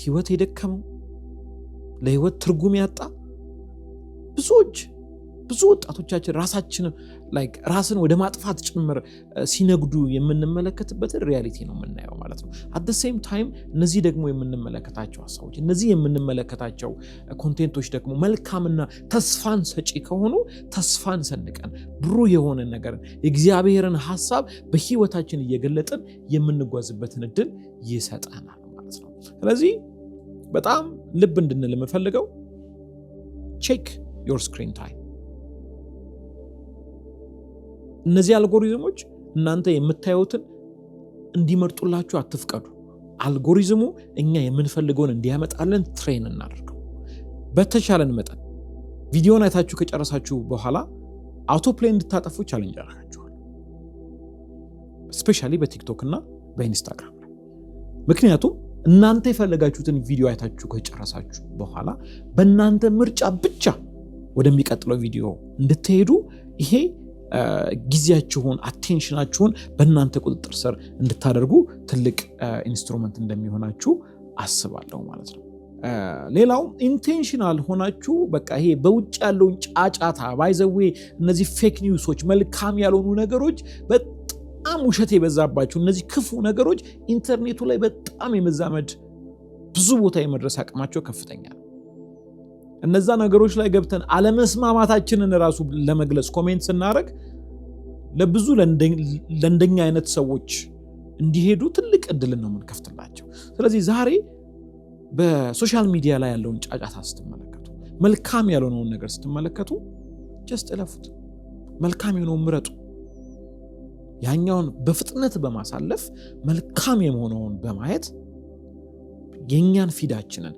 ህይወት የደከመው ለህይወት ትርጉም ያጣ ብዙ ወጣቶቻችን ራስን ወደ ማጥፋት ጭምር ሲነግዱ የምንመለከትበት ሪያሊቲ ነው የምናየው ማለት ነው። at the same time እነዚህ ደግሞ የምንመለከታቸው ሐሳቦች እነዚህ የምንመለከታቸው ኮንቴንቶች ደግሞ መልካምና ተስፋን ሰጪ ከሆኑ ተስፋን ሰንቀን ብሩህ የሆነ ነገር የእግዚአብሔርን ሐሳብ በህይወታችን እየገለጥን የምንጓዝበትን እድል ይሰጠናል ማለት ነው። ስለዚህ በጣም ልብ እንድንል የምፈልገው check your screen time። እነዚህ አልጎሪዝሞች እናንተ የምታዩትን እንዲመርጡላችሁ አትፍቀዱ። አልጎሪዝሙ እኛ የምንፈልገውን እንዲያመጣልን ትሬን እናደርገው። በተቻለን መጠን ቪዲዮን አይታችሁ ከጨረሳችሁ በኋላ አውቶ ፕሌይ እንድታጠፉ ቻሌንጅ አደርጋችኋለሁ። ስፔሻሊ በቲክቶክ እና በኢንስታግራም ላይ። ምክንያቱም እናንተ የፈለጋችሁትን ቪዲዮ አይታችሁ ከጨረሳችሁ በኋላ በእናንተ ምርጫ ብቻ ወደሚቀጥለው ቪዲዮ እንድትሄዱ ይሄ ጊዜያችሁን አቴንሽናችሁን በእናንተ ቁጥጥር ስር እንድታደርጉ ትልቅ ኢንስትሩመንት እንደሚሆናችሁ አስባለሁ ማለት ነው። ሌላው ኢንቴንሽናል ሆናችሁ በቃ ይሄ በውጭ ያለውን ጫጫታ ባይዘዌ እነዚህ ፌክ ኒውሶች መልካም ያልሆኑ ነገሮች በጣም ውሸት የበዛባቸው እነዚህ ክፉ ነገሮች ኢንተርኔቱ ላይ በጣም የመዛመድ ብዙ ቦታ የመድረስ አቅማቸው ከፍተኛ ነው። እነዛ ነገሮች ላይ ገብተን አለመስማማታችንን ራሱ ለመግለጽ ኮሜንት ስናደርግ ለብዙ ለእንደኛ አይነት ሰዎች እንዲሄዱ ትልቅ እድልን ነው የምንከፍትላቸው። ስለዚህ ዛሬ በሶሻል ሚዲያ ላይ ያለውን ጫጫታ ስትመለከቱ መልካም ያልሆነውን ነገር ስትመለከቱ ጀስት እለፉት፣ መልካም የሆነውን ምረጡ። ያኛውን በፍጥነት በማሳለፍ መልካም የሆነውን በማየት የኛን ፊዳችንን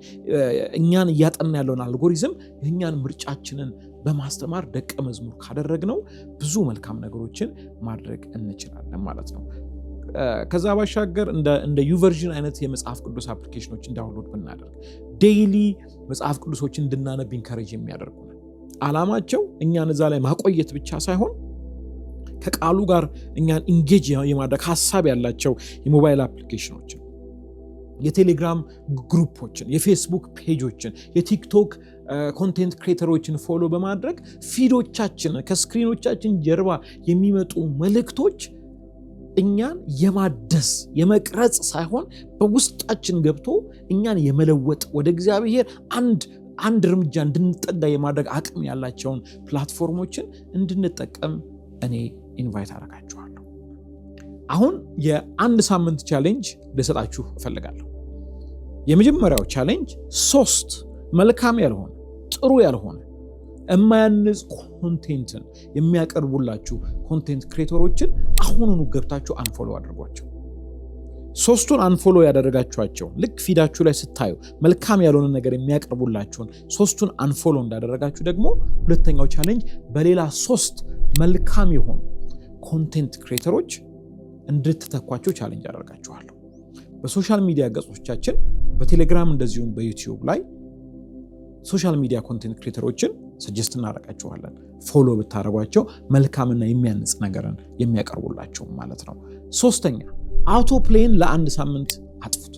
እኛን እያጠና ያለውን አልጎሪዝም የኛን ምርጫችንን በማስተማር ደቀ መዝሙር ካደረግነው ብዙ መልካም ነገሮችን ማድረግ እንችላለን ማለት ነው። ከዛ ባሻገር እንደ ዩቨርዥን አይነት የመጽሐፍ ቅዱስ አፕሊኬሽኖችን ዳውንሎድ ብናደርግ ዴይሊ መጽሐፍ ቅዱሶችን እንድናነብ ኢንካሬጅ የሚያደርጉ ዓላማቸው እኛን እዛ ላይ ማቆየት ብቻ ሳይሆን ከቃሉ ጋር እኛን ኢንጌጅ የማድረግ ሐሳብ ያላቸው የሞባይል አፕሊኬሽኖችን፣ የቴሌግራም ግሩፖችን፣ የፌስቡክ ፔጆችን፣ የቲክቶክ ኮንቴንት ክሬተሮችን ፎሎ በማድረግ ፊዶቻችን ከስክሪኖቻችን ጀርባ የሚመጡ መልእክቶች እኛን የማደስ የመቅረጽ ሳይሆን በውስጣችን ገብቶ እኛን የመለወጥ ወደ እግዚአብሔር አንድ እርምጃ እንድንጠጋ የማድረግ አቅም ያላቸውን ፕላትፎርሞችን እንድንጠቀም እኔ ኢንቫይት አደርጋችኋለሁ። አሁን የአንድ ሳምንት ቻሌንጅ ልሰጣችሁ እፈልጋለሁ። የመጀመሪያው ቻሌንጅ 3 መልካም ያልሆነ ጥሩ ያልሆነ የማያንጽ ኮንቴንትን የሚያቀርቡላችሁ ኮንቴንት ክሬተሮችን አሁኑኑ ገብታችሁ አንፎሎ አድርጓቸው። 3ቱን አንፎሎ ያደረጋችኋቸው ልክ ፊዳችሁ ላይ ስታዩ መልካም ያልሆነ ነገር የሚያቀርቡላችሁን 3ቱን አንፎሎ እንዳደረጋችሁ ደግሞ ሁለተኛው ቻሌንጅ በሌላ 3 መልካም የሆኑ ኮንቴንት ክሬተሮች እንድትተኳቸው ቻሌንጅ አደርጋችኋለሁ። በሶሻል ሚዲያ ገጾቻችን በቴሌግራም እንደዚሁም በዩቲዩብ ላይ ሶሻል ሚዲያ ኮንቴንት ክሬተሮችን ሰጀስት እናደርጋችኋለን። ፎሎ ብታደርጓቸው መልካምና የሚያንጽ ነገርን የሚያቀርቡላችሁ ማለት ነው። 3ኛ አውቶ ፕሌይን ለአንድ ሳምንት አጥፉት።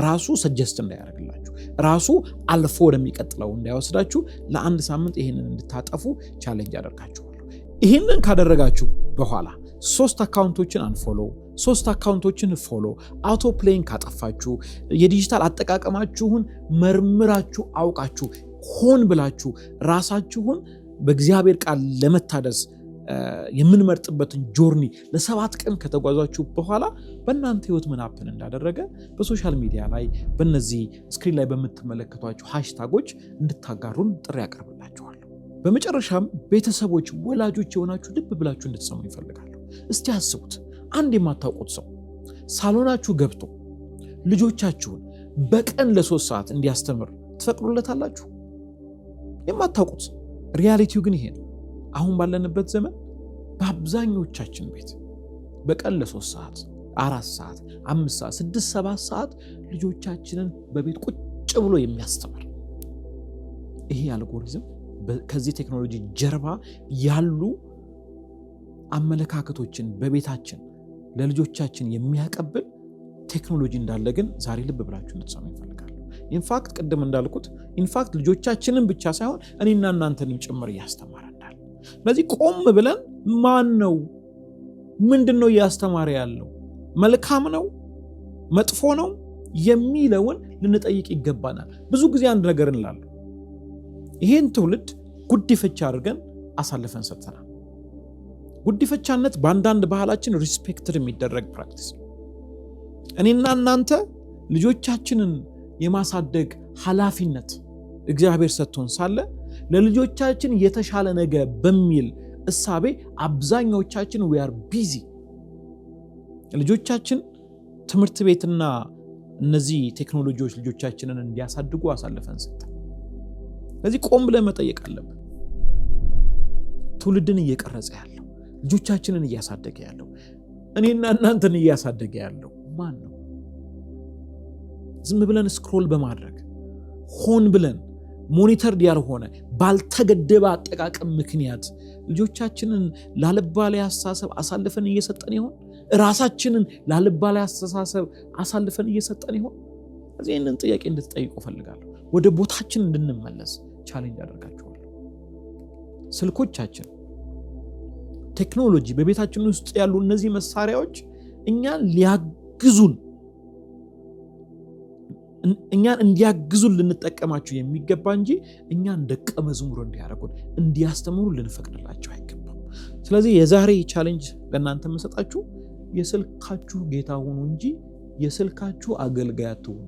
ራሱ ሰጀስት እንዳያደርግላችሁ፣ ራሱ አልፎ ወደሚቀጥለው እንዳይወስዳችሁ ለአንድ ሳምንት ይህንን እንድታጠፉ ቻሌንጅ አደርጋችኋለሁ። ይህንን ካደረጋችሁ በኋላ 3 አካውንቶችን አንፎሎ፣ 3 አካውንቶችን ፎሎ፣ አውቶ ፕሌይን ካጠፋችሁ የዲጂታል አጠቃቀማችሁን መርምራችሁ አውቃችሁ ሆን ብላችሁ ራሳችሁን በእግዚአብሔር ቃል ለመታደስ የምንመርጥበትን ጆርኒ ለ7 ቀን ከተጓዛችሁ በኋላ በእናንተ ህይወት ምን ሀፕን እንዳደረገ በሶሻል ሚዲያ ላይ በእነዚህ ስክሪን ላይ በምትመለከቷቸው ሃሽታጎች እንድታጋሩን ጥሪ ያቀርብላችኋለሁ። በመጨረሻም ቤተሰቦች፣ ወላጆች የሆናችሁ ልብ ብላችሁ እንድትሰሙ ይፈልጋሉ። እስቲ አስቡት፣ አንድ የማታውቁት ሰው ሳሎናችሁ ገብቶ ልጆቻችሁን በቀን ለ3 ሰዓት እንዲያስተምር ትፈቅዱለታላችሁ? የማታውቁት ሰው። ሪያሊቲው ግን ይሄ ነው። አሁን ባለንበት ዘመን በአብዛኞቻችን ቤት በቀን ለ3 ሰዓት፣ 4 ሰዓት፣ 5 ሰዓት፣ 6፣ 7 ሰዓት ልጆቻችንን በቤት ቁጭ ብሎ የሚያስተምር ይሄ አልጎሪዝም ከዚህ ቴክኖሎጂ ጀርባ ያሉ አመለካከቶችን በቤታችን ለልጆቻችን የሚያቀብል ቴክኖሎጂ እንዳለ ግን ዛሬ ልብ ብላችሁ እንድትሰሙ ይፈልጋሉ። ኢንፋክት ቅድም እንዳልኩት ልጆቻችንን ብቻ ሳይሆን እኔና እናንተንም ጭምር እያስተማረናል። ስለዚህ ቆም ብለን ማን ነው ምንድነው እያስተማረ ያለው መልካም ነው መጥፎ ነው የሚለውን ልንጠይቅ ይገባናል። ብዙ ጊዜ አንድ ነገር እንላለን፣ ይሄን ትውልድ ጉዲፈቻ አድርገን አሳልፈን ሰጥተናል። ጉዲፈቻነት በአንዳንድ ባህላችን ሪስፔክትድ የሚደረግ ፕራክቲስ ነው። እኔና እናንተ ልጆቻችንን የማሳደግ ኃላፊነት እግዚአብሔር ሰጥቶን ሳለ ለልጆቻችን የተሻለ ነገር በሚል እሳቤ አብዛኛዎቻችን we are busy ልጆቻችን ትምህርት ቤትና እነዚህ ቴክኖሎጂዎች ልጆቻችንን እንዲያሳድጉ አሳልፈን ሰጥተን። ስለዚህ ቆም ብለን መጠየቅ አለብን። ትውልድን እየቀረጸ ያለው ልጆቻችንን እያሳደገ ያለው እኔና እናንተን እያሳደገ ያለው ማን ነው? ዝም ብለን ስክሮል በማድረግ ሆን ብለን ሞኒተርድ ያልሆነ ባልተገደበ አጠቃቀም ምክንያት ልጆቻችንን ላልባሌ አስተሳሰብ አሳልፈን እየሰጠን ይሆን? ራሳችንን ላልባሌ አስተሳሰብ አሳልፈን እየሰጠን ይሆን? ስለዚህ ይህንን ጥያቄ እንድትጠይቁ ፈልጋለሁ። ወደ ቦታችን እንድንመለስ ቻሌንጅ አደርጋችኋለሁ። ስልኮቻችን፣ ቴክኖሎጂ፣ በቤታችን ውስጥ ያሉ እነዚህ መሳሪያዎች እኛን እንዲያግዙን ልንጠቀማቸው የሚገባ እንጂ እኛን ደቀ መዝሙር እንዲያደርጉን እንዲያስተምሩ ልንፈቅድላቸው አይገባም። ስለዚህ የዛሬ ቻሌንጅ ለእናንተ መሰጣችሁ የስልካችሁ ጌታ ሁኑ እንጂ የስልካችሁ አገልጋይ አትሁኑ፣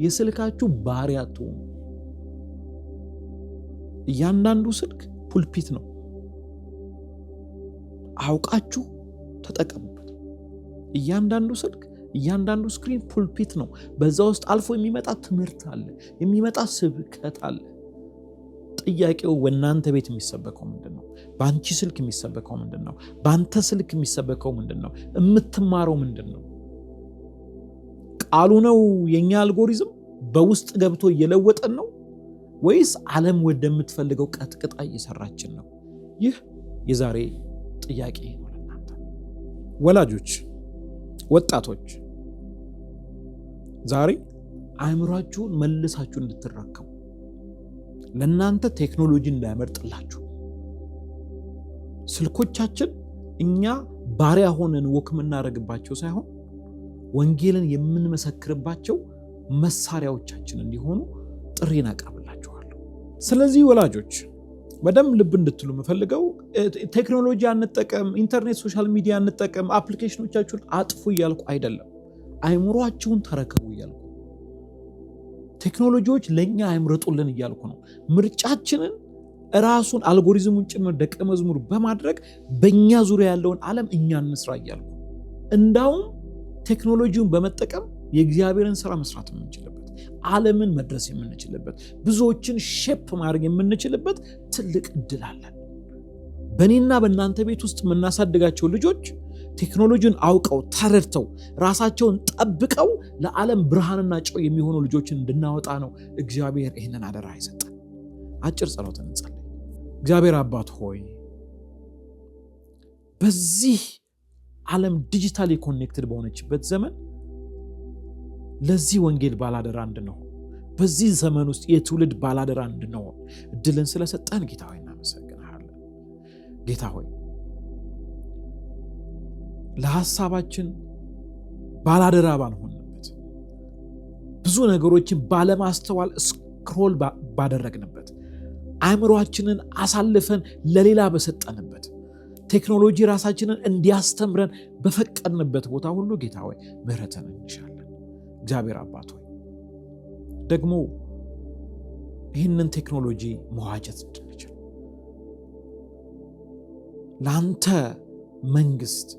የስልካችሁ ባሪያ አትሁኑ። እያንዳንዱ ስልክ ፑልፒት ነው። አውቃችሁ ተጠቀሙበት። እያንዳንዱ ስልክ፣ እያንዳንዱ ስክሪን ፑልፒት ነው። በዛ ውስጥ አልፎ የሚመጣ ትምህርት አለ፣ የሚመጣ ስብከት አለ። ጥያቄው በእናንተ ቤት የሚሰበከው ምንድነው? በአንቺ ስልክ የሚሰበከው ምንድነው? በአንተ ስልክ የሚሰበከው ምንድነው? የምትማረው ምንድነው? ቃሉ ነው የኛ አልጎሪዝም በውስጥ ገብቶ እየለወጠን ነው ወይስ ዓለም ወደምትፈልገው ቀጥቅጣ እየሰራችን ነው? ይህ የዛሬ ጥያቄ ነው ለእናንተ ወላጆች፣ ወጣቶች። ዛሬ አእምሯችሁን መልሳችሁ እንድትረከቡ፣ ለእናንተ ቴክኖሎጂ እንዳያመርጥላችሁ፣ ስልኮቻችን እኛ ባሪያ ሆነን ወክ የምናደርግባቸው ሳይሆን ወንጌልን የምንመሰክርባቸው መሳሪያዎቻችን እንዲሆኑ ጥሪን አቀርብላችኋለሁ። ስለዚህ ወላጆች በደንብ ልብ እንድትሉ የምፈልገው ቴክኖሎጂ አንጠቀም፣ ኢንተርኔት፣ ሶሻል ሚዲያ አንጠቀም፣ አፕሊኬሽኖቻችሁን አጥፉ እያልኩ አይደለም። አእምሯችሁን ተረከቡ እያልኩ፣ ቴክኖሎጂዎች ለእኛ አይምረጡልን እያልኩ ነው። ምርጫችንን ራሱን አልጎሪዝሙን ጭምር ደቀ መዝሙር በማድረግ በእኛ ዙሪያ ያለውን ዓለም እኛ እንስራ እያልኩ፣ እንዳውም ቴክኖሎጂውን በመጠቀም የእግዚአብሔርን ስራ መስራት የምንችልበት፣ ዓለምን መድረስ የምንችልበት፣ ብዙዎችን ሼፕ ማድረግ የምንችልበት ትልቅ እድል አለን። በእኔና በእናንተ ቤት ውስጥ የምናሳድጋቸው ልጆች ቴክኖሎጂን አውቀው ተረድተው ራሳቸውን ጠብቀው ለዓለም ብርሃንና ጨው የሚሆኑ ልጆችን እንድናወጣ ነው እግዚአብሔር ይህንን አደራ ይሰጣል። አጭር ጸሎትን እንጸልይ። እግዚአብሔር አባት ሆይ በዚህ ዓለም ዲጂታሊ ኮኔክትድ በሆነችበት ዘመን ለዚህ ወንጌል ባላደራ እንድንሆን፣ በዚህ ዘመን ውስጥ የትውልድ ባላደራ እንድንሆን እድልን ስለሰጠን ጌታ ሆይ እናመሰግንሃለን። ጌታ ሆይ ለሐሳባችን ባላደራ ባልሆንበት፣ ብዙ ነገሮችን ባለማስተዋል ስክሮል ባደረግንበት፣ አእምሮአችንን አሳልፈን ለሌላ በሰጠንበት፣ ቴክኖሎጂ ራሳችንን እንዲያስተምረን በፈቀድንበት ቦታ ሁሉ ጌታ ሆይ ምህረትን እንሻለን። እግዚአብሔር አባት ሆይ ደግሞ ይህንን ቴክኖሎጂ መዋጀት እንድንችል ለአንተ መንግስት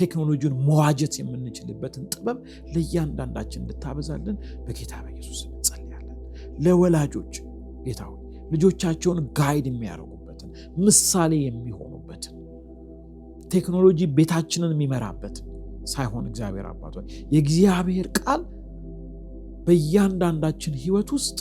ቴክኖሎጂውን መዋጀት የምንችልበትን ጥበብ ለእያንዳንዳችን እንድታበዛልን በጌታ በኢየሱስ እንጸልያለን። ለወላጆች ጌታ ሆይ ልጆቻቸውን ጋይድ የሚያደርጉበትን፣ ምሳሌ የሚሆኑበትን፣ ቴክኖሎጂ ቤታችንን የሚመራበትን ሳይሆን እግዚአብሔር አባት ሆይ የእግዚአብሔር ቃል በእያንዳንዳችን ህይወት ውስጥ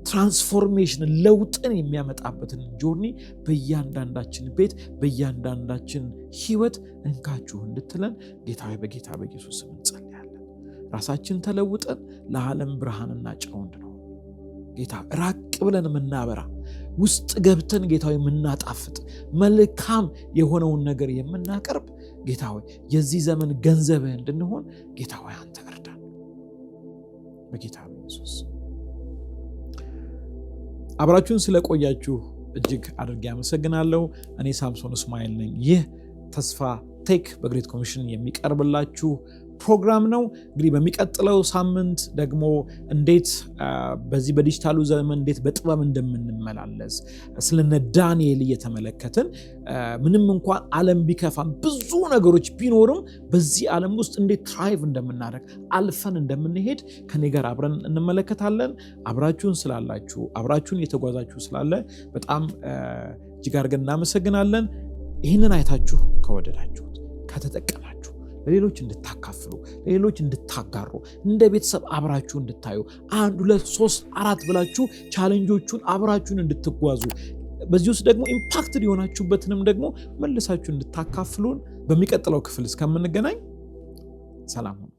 ትራንስፎርሜሽን ለውጥን የሚያመጣበትን ጆርኒ በእያንዳንዳችን ቤት በእያንዳንዳችን ህይወት እንካችሁ እንድትለን ጌታ ሆይ በጌታ በኢየሱስ ስም እንጸልያለን። ራሳችን ተለውጠን ለዓለም ብርሃንና ጨው እንድንሆን ጌታ ራቅ ብለን የምናበራ፣ ውስጥ ገብተን ጌታ ሆይ የምናጣፍጥ፣ መልካም የሆነውን ነገር የምናቀርብ ጌታ ሆይ የዚህ ዘመን ገንዘብህ እንድንሆን ጌታ ሆይ አንተ እርዳን በጌታ በኢየሱስ። አብራችሁን ስለቆያችሁ እጅግ አድርጌ አመሰግናለሁ። እኔ ሳምሶን እስማኤል ነኝ። ይህ ተስፋ ቴክ በግሬት ኮሚሽን የሚቀርብላችሁ ፕሮግራም ነው። እንግዲህ በሚቀጥለው ሳምንት ደግሞ እንዴት በዚህ በዲጂታሉ ዘመን እንዴት በጥበብ እንደምንመላለስ ስለነ ዳንኤል እየተመለከትን ምንም እንኳን ዓለም ቢከፋም ብዙ ነገሮች ቢኖርም በዚህ ዓለም ውስጥ እንዴት ትራይቭ እንደምናደርግ አልፈን እንደምንሄድ ከኔ ጋር አብረን እንመለከታለን። አብራችሁን ስላላችሁ አብራችሁን እየተጓዛችሁ ስላለ በጣም እጅግ አድርገን እናመሰግናለን። ይህንን አይታችሁ ከወደዳችሁት ከተጠቀማችሁ ለሌሎች እንድታካፍሉ ለሌሎች እንድታጋሩ እንደ ቤተሰብ አብራችሁ እንድታዩ 1 2 3 4 ብላችሁ ቻሌንጆቹን አብራችሁን እንድትጓዙ በዚህ ውስጥ ደግሞ ኢምፓክትድ የሆናችሁበትንም ደግሞ መልሳችሁ እንድታካፍሉን በሚቀጥለው ክፍል እስከምንገናኝ ሰላም ሁኑ።